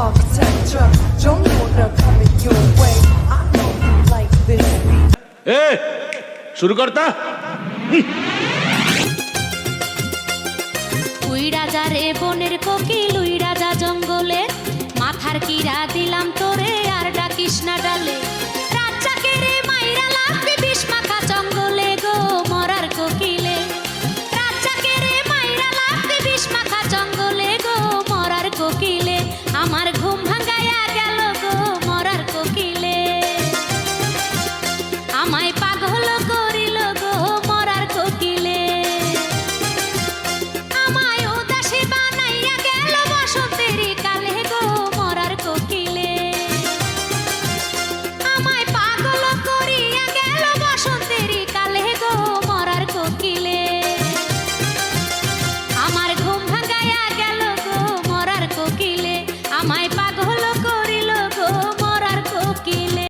architecture. Don't wanna come your way. I know you like this beat. এ শুরু করতা। তুই রাজা রে বনের কোকিল, উই রাজা জঙ্গলে, মাথার কিরা দিলাম তোরে আর ডাকিস না ডালে। রাজাকে রে মাইরা লাগবি বিষ মাখা জঙ্গলে গো মরার কোকিলে। রাজাকে রে মাইরা লাগবি বিষ মাখা জঙ্গলে গো মরার কোকিলে। আমার ঘুম ভাঙাইয়া গেল গো মরার কোকিলে। আমায় পাগল করিল গো মরার কোকিলে। আমায় উদাসী বানাইয়া গেল বসন্তের কালে গো মরার কোকিলে। আমায় পাগল করিয়া গেল বসন্তের কালে গো মরার কোকিলে। আমার ঘুম ভাঙাইয়া গেল গো মরার কোকিলে। আমায়